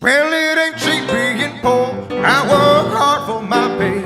Well, it ain't cheap being poor. I work hard for my pay,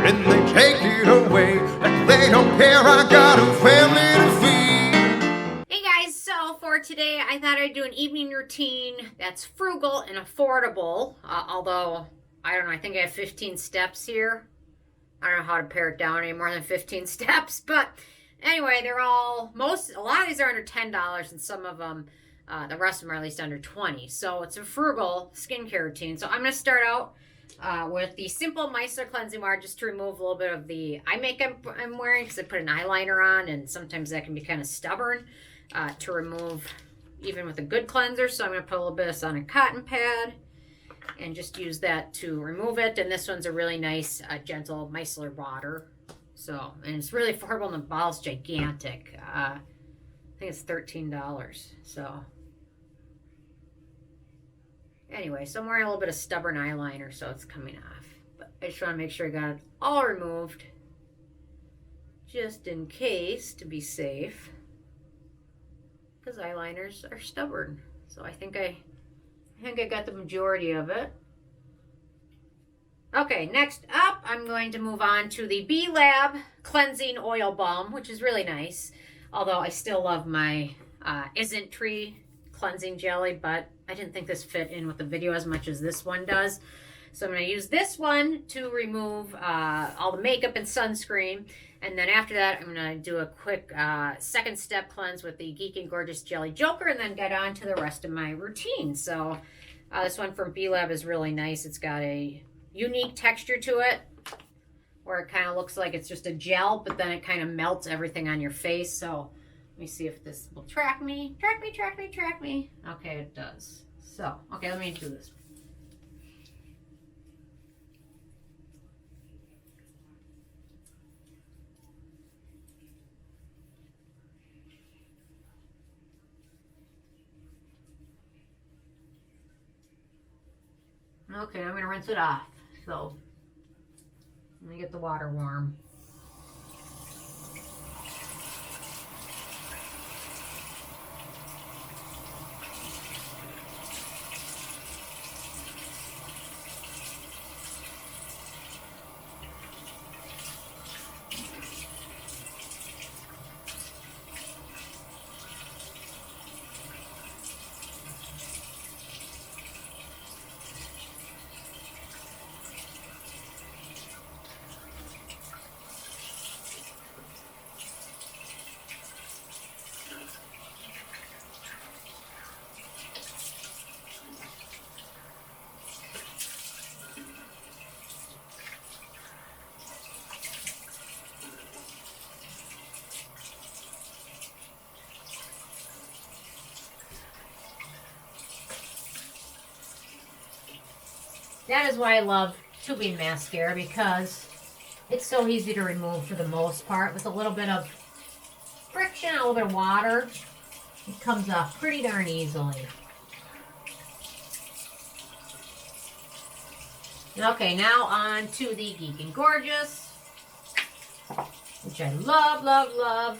and they take it away like they don't care. I got a family to feed. Hey guys, so for today I thought I'd do an evening routine that's frugal and affordable. Although, I don't know, I think I have 15 steps here. I don't know how to pare it down any more than 15 steps, but anyway, they're all, a lot of these are under $10, and some of them, the rest of them are at least under 20. So it's a frugal skincare routine. So I'm going to start out with the Simple Micellar Cleansing Water, just to remove a little bit of the eye makeup I'm wearing, because I put an eyeliner on, and sometimes that can be kind of stubborn to remove, even with a good cleanser. So I'm going to put a little bit of this on a cotton pad and just use that to remove it. And this one's a really nice, gentle micellar water. So, and it's really affordable, and the bottle's gigantic. I think it's $13. So, anyway, so I'm wearing a little bit of stubborn eyeliner, so it's coming off. But I just want to make sure I got it all removed, just in case, to be safe, because eyeliners are stubborn. So I think I got the majority of it. Okay, next up, I'm going to move on to the BLab Cleansing Oil Balm, which is really nice. Although I still love my Isn't Tree Cleansing Jelly, but I didn't think this fit in with the video as much as this one does. So I'm going to use this one to remove all the makeup and sunscreen. And then after that, I'm going to do a quick second step cleanse with the Geek and Gorgeous Jelly Joker, and then get on to the rest of my routine. So this one from BLab is really nice. It's got a unique texture to it, where it kind of looks like it's just a gel, but then it kind of melts everything on your face. So let me see if this will track me. Track me, track me, track me. Okay, it does. So, okay, let me do this. Okay, I'm going to rinse it off. So, let me get the water warm. That is why I love tubing mascara, because it's so easy to remove for the most part. With a little bit of friction, a little bit of water, it comes off pretty darn easily. Okay, now on to the Geek and Gorgeous, which I love, love, love.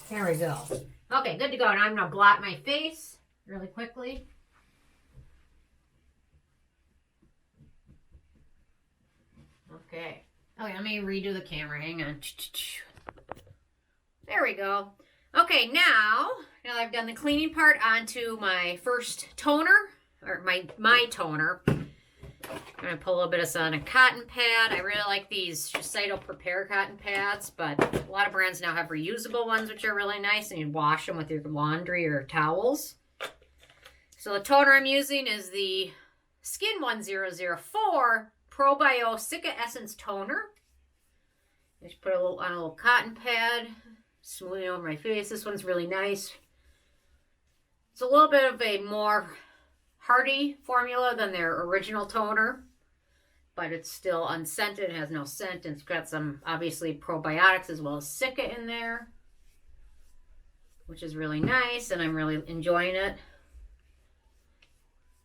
There we go. Okay, good to go. Now I'm going to blot my face really quickly. Okay. Okay, let me redo the camera. Hang on. There we go. Okay, now that I've done the cleaning part, onto my first toner, or my toner. I'm going to put a little bit of this on a cotton pad. I really like these Shiseido Prepare cotton pads, but a lot of brands now have reusable ones, which are really nice, and you wash them with your laundry or towels. So the toner I'm using is the Skin 1004 ProBio Cica Essence Toner. Just put it on a little cotton pad, smoothing over my face. This one's really nice. It's a little bit of a more hearty formula than their original toner, but it's still unscented. It has no scent, and it's got some, obviously, probiotics as well as Cica in there, which is really nice, and I'm really enjoying it.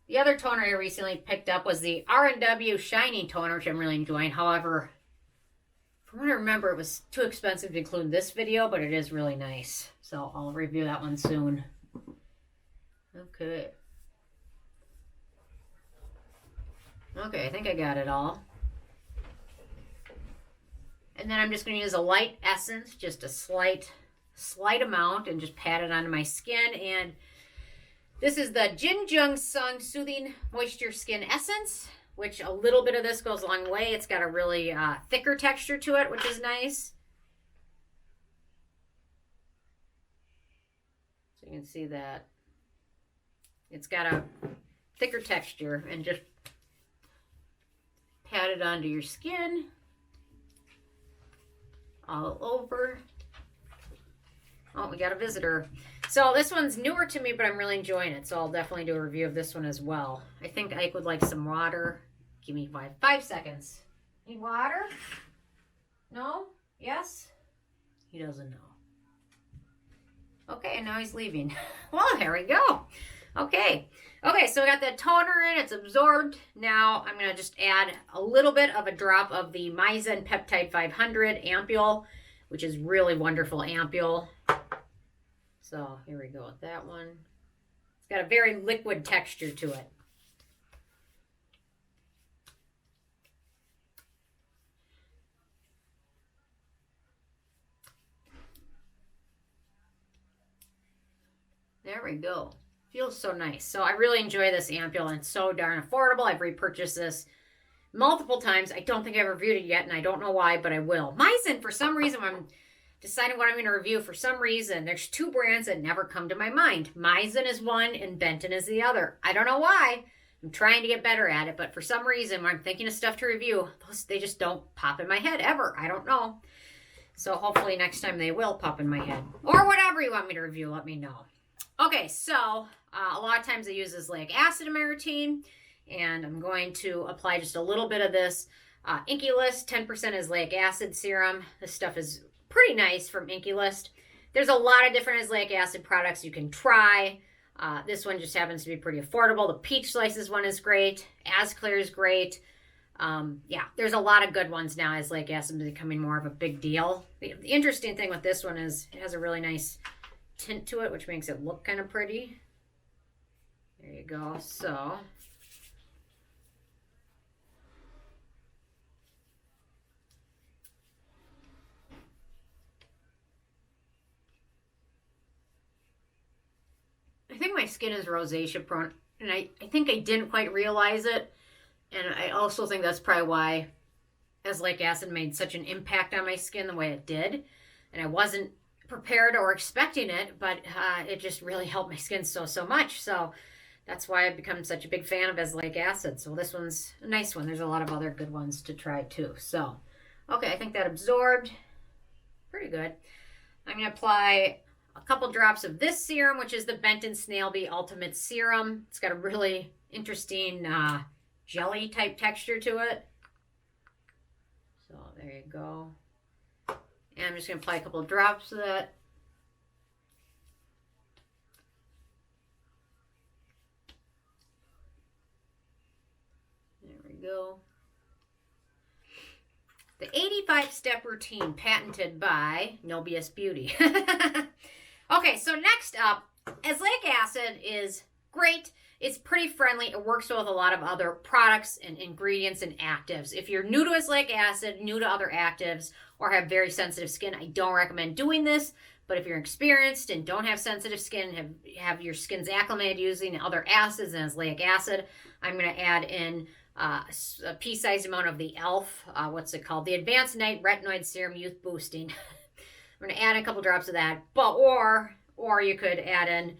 The other toner I recently picked up was the R&W Shining Toner, which I'm really enjoying. However, from what I remember, it was too expensive to include in this video, but it is really nice. So I'll review that one soon. Okay. Okay, I think I got it all. And then I'm just going to use a light essence, just a slight amount, and just pat it onto my skin. And this is the Jung Sung Soothing Moisture Skin Essence, which a little bit of this goes a long way. It's got a really thicker texture to it, which is nice. So you can see that it's got a thicker texture, and just pat it onto your skin all over. Oh, we got a visitor. So this one's newer to me, but I'm really enjoying it. So I'll definitely do a review of this one as well. I think Ike would like some water. Give me 5 seconds. Need water? No? Yes? He doesn't know. Okay, and now he's leaving. Well, there we go. Okay. Okay, so we got the toner in. It's absorbed. Now I'm going to just add a little bit of a drop of the Mizon Peptide 500 Ampoule, which is really wonderful Ampoule. So here we go with that one. It's got a very liquid texture to it. There we go. Feels so nice. So I really enjoy this Ampoule, and it's so darn affordable. I've repurchased this multiple times. I don't think I've reviewed it yet, and I don't know why, but I will. Mizon, for some reason, when I'm deciding what I'm going to review, for some reason, there's 2 brands that never come to my mind. Mizon is one, and Benton is the other. I don't know why. I'm trying to get better at it, but for some reason, when I'm thinking of stuff to review, they just don't pop in my head ever. I don't know. So hopefully next time they will pop in my head. Or whatever you want me to review, let me know. Okay, so a lot of times I use Azelaic acid in my routine, and I'm going to apply just a little bit of this Inkey List 10% Azelaic acid serum. This stuff is pretty nice from Inkey List. There's a lot of different Azelaic acid products you can try. This one just happens to be pretty affordable. The Peach Slices one is great. Asclear is great. Yeah, there's a lot of good ones now. Azelaic acid is becoming more of a big deal. The interesting thing with this one is it has a really nice tint to it, which makes it look kind of pretty. There you go. So I think my skin is rosacea prone, and I think I didn't quite realize it, and I also think that's probably why Azelaic acid made such an impact on my skin the way it did, and I wasn't prepared or expecting it, but it just really helped my skin so much. So that's why I've become such a big fan of Azelaic acid. So this one's a nice one. There's a lot of other good ones to try too. So, okay, I think that absorbed pretty good. I'm going to apply a couple drops of this serum, which is the Benton Snail Bee Ultimate Serum. It's got a really interesting jelly type texture to it. So there you go. And I'm just going to apply a couple of drops of that. There we go. The 85-step routine patented by No BS Beauty. Okay, so next up, Azelaic acid is great. It's pretty friendly. It works with a lot of other products and ingredients and actives. If you're new to azelaic acid, new to other actives, or have very sensitive skin, I don't recommend doing this. But if you're experienced and don't have sensitive skin, have your skin's acclimated using other acids and azelaic acid, I'm going to add in a pea-sized amount of the e.l.f. What's it called? The Advanced Night Retinoid Serum Youth Boosting. I'm going to add a couple drops of that. But or you could add in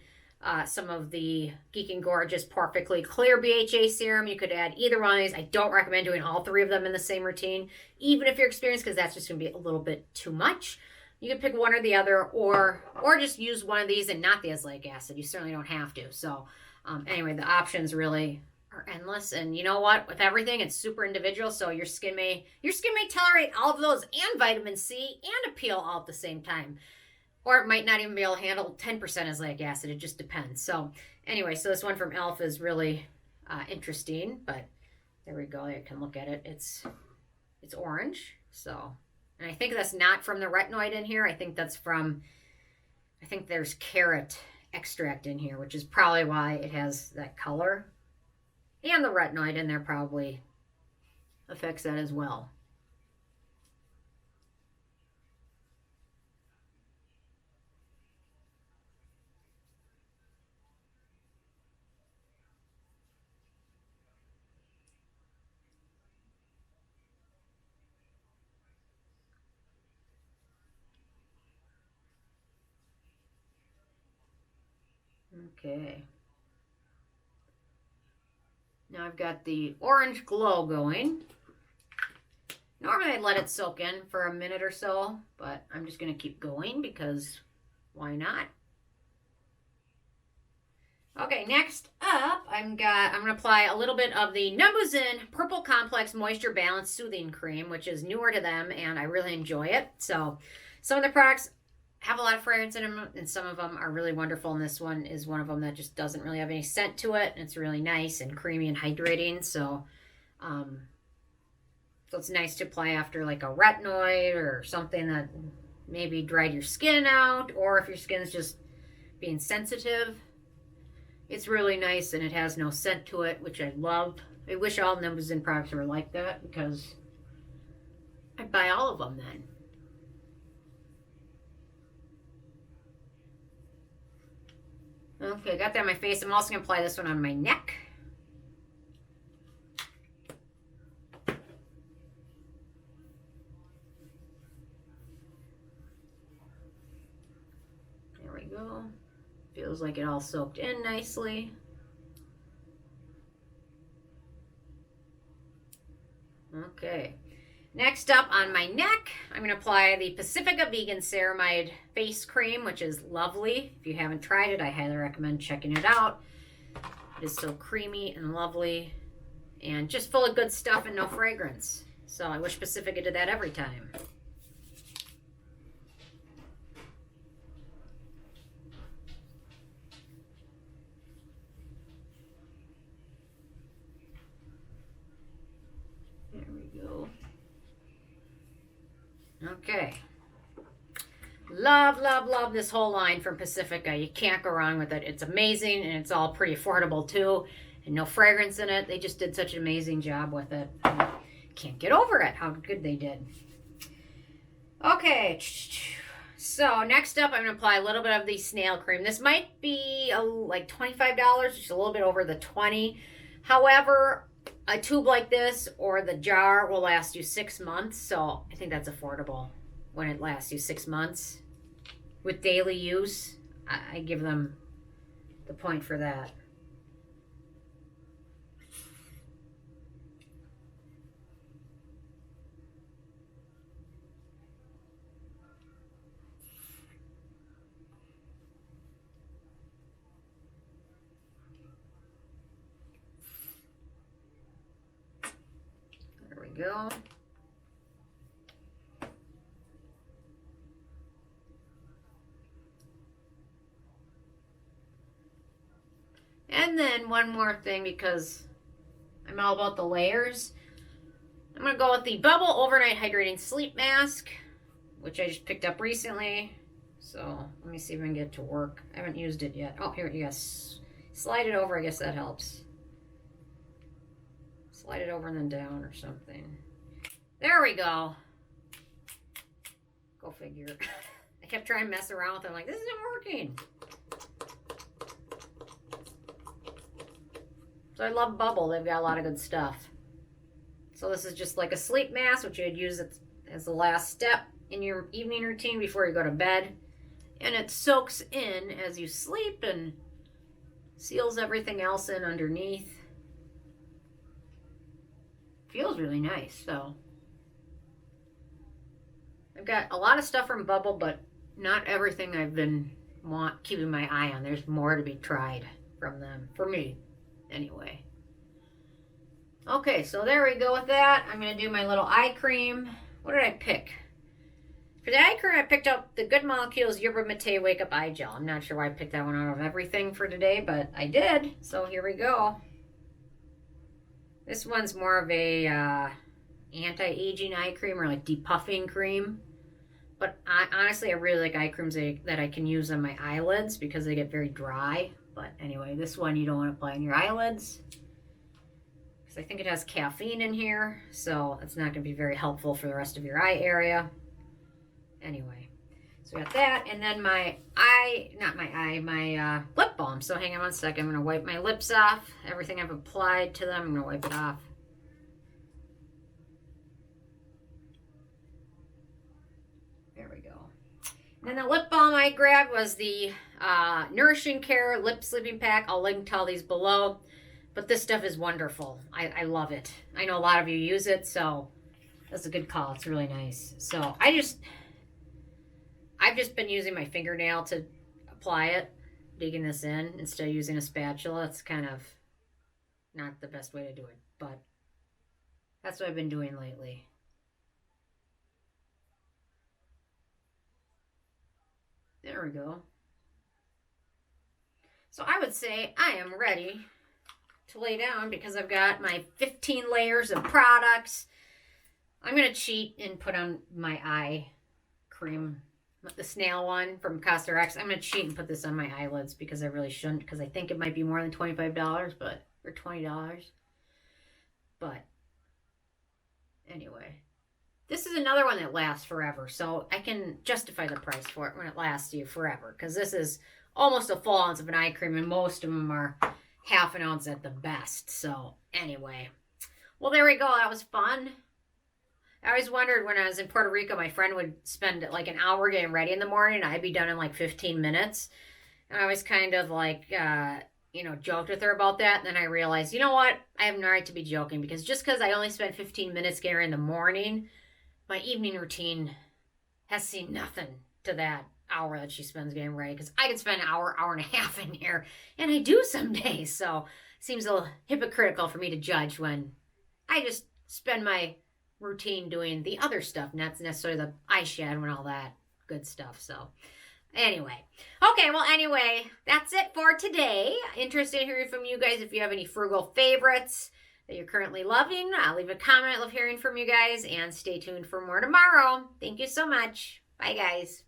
some of the Geek and Gorgeous Porefectly Clear BHA Serum. You could add either one of these. I don't recommend doing all three of them in the same routine, even if you're experienced, because that's just going to be a little bit too much. You can pick one or the other, or just use one of these and not the azelaic acid. You certainly don't have to. So anyway, the options really are endless. And you know what? With everything, it's super individual. So your skin may tolerate all of those and vitamin C and a peel all at the same time. Or it might not even be able to handle 10% azelaic acid. It just depends. So anyway, so this one from e.l.f. is really interesting. But there we go. You can look at it. It's orange. So, and I think that's not from the retinoid in here. I think that's from, I think there's carrot extract in here, which is probably why it has that color. And the retinoid in there probably affects that as well. Okay. Now I've got the orange glow going. Normally I'd let it soak in for a minute or so, but I'm just going to keep going because why not? Okay, next up, I'm going to apply a little bit of the Numbuzin Purple Complex Moisture Balance Soothing Cream, which is newer to them, and I really enjoy it. So some of the products have a lot of fragrance in them, and some of them are really wonderful, and this one is one of them that just doesn't really have any scent to it, and it's really nice and creamy and hydrating. So so it's nice to apply after like a retinoid or something that maybe dried your skin out, or if your skin's just being sensitive. It's really nice, and it has no scent to it, which I love. I wish all Numbuzin products were like that, because I'd buy all of them then. Okay, got that on my face. I'm also going to apply this one on my neck. There we go. Feels like it all soaked in nicely. Okay. Next up on my neck, I'm going to apply the Pacifica Vegan Ceramide Face Cream, which is lovely. If you haven't tried it, I highly recommend checking it out. It is so creamy and lovely and just full of good stuff and no fragrance. So I wish Pacifica did that every time. There we go. Okay. Love, love, love this whole line from Pacifica. You can't go wrong with it. It's amazing, and it's all pretty affordable too, and no fragrance in it. They just did such an amazing job with it. I can't get over it, how good they did. Okay, so next up I'm going to apply a little bit of the Snail cream. This might be like $25, just a little bit over the 20. However, a tube like this or the jar will last you 6 months, so I think that's affordable when it lasts you 6 months. With daily use, I give them the point for that. There we go. And then one more thing, because I'm all about the layers. I'm going to go with the Bubble Overnight Hydrating Sleep Mask, which I just picked up recently. So let me see if I can get it to work. I haven't used it yet. Oh, here, yes. Slide it over, I guess that helps. Slide it over and then down or something. There we go. Go figure. I kept trying to mess around with it. I'm like, this isn't working. So I love Bubble. They've got a lot of good stuff. So this is just like a sleep mask, which you'd use as the last step in your evening routine before you go to bed. And it soaks in as you sleep and seals everything else in underneath. Feels really nice, so. I've got a lot of stuff from Bubble, but not everything I've been keeping my eye on. There's more to be tried from them, for me, anyway. Okay, so there we go with that. I'm going to do my little eye cream. What did I pick? For the eye cream, I picked up the Good Molecules Yerba Mate Wake Up Eye Gel. I'm not sure why I picked that one out of everything for today, but I did. So here we go. This one's more of a anti-aging eye cream, or like depuffing cream. But honestly, I really like eye creams that I can use on my eyelids because they get very dry. But anyway, this one you don't want to apply on your eyelids. I think it has caffeine in here, so it's not going to be very helpful for the rest of your eye area. Anyway, so we got that, and then my lip balm. So hang on one second. I'm going to wipe my lips off. Everything I've applied to them, I'm going to wipe it off. There we go. And then the lip balm I grabbed was the Nourishing Care Lip Sleeping Pack. I'll link to all these below. But this stuff is wonderful. I love it. I know a lot of you use it, so that's a good call. It's really nice. So I've just been using my fingernail to apply it, digging this in instead of using a spatula. It's kind of not the best way to do it, but that's what I've been doing lately. There we go. So I would say I am ready to lay down because I've got my 15 layers of products. I'm going to cheat and put on my eye cream, the Snail one from Cosrx. I'm going to cheat and put this on my eyelids because I really shouldn't, because I think it might be more than $25, or $20. But anyway, this is another one that lasts forever, so I can justify the price for it when it lasts you forever, because this is almost a full ounce of an eye cream, and most of them are half an ounce at the best. So anyway, well, there we go. That was fun. I always wondered when I was in Puerto Rico, my friend would spend like an hour getting ready in the morning. I'd be done in like 15 minutes. And I was kind of like, joked with her about that. And then I realized, you know what? I have no right to be joking, because just because I only spent 15 minutes getting ready in the morning, my evening routine has seen nothing to that hour that she spends getting ready, because I could spend an hour and a half in here, and I do some days. So it seems a little hypocritical for me to judge when I just spend my routine doing the other stuff, not necessarily the eyeshadow and all that good stuff. So anyway, that's it for today. Interested in hearing from you guys. If you have any frugal favorites that you're currently loving, I'll leave a comment. I love hearing from you guys, and stay tuned for more tomorrow. Thank you so much. Bye, guys.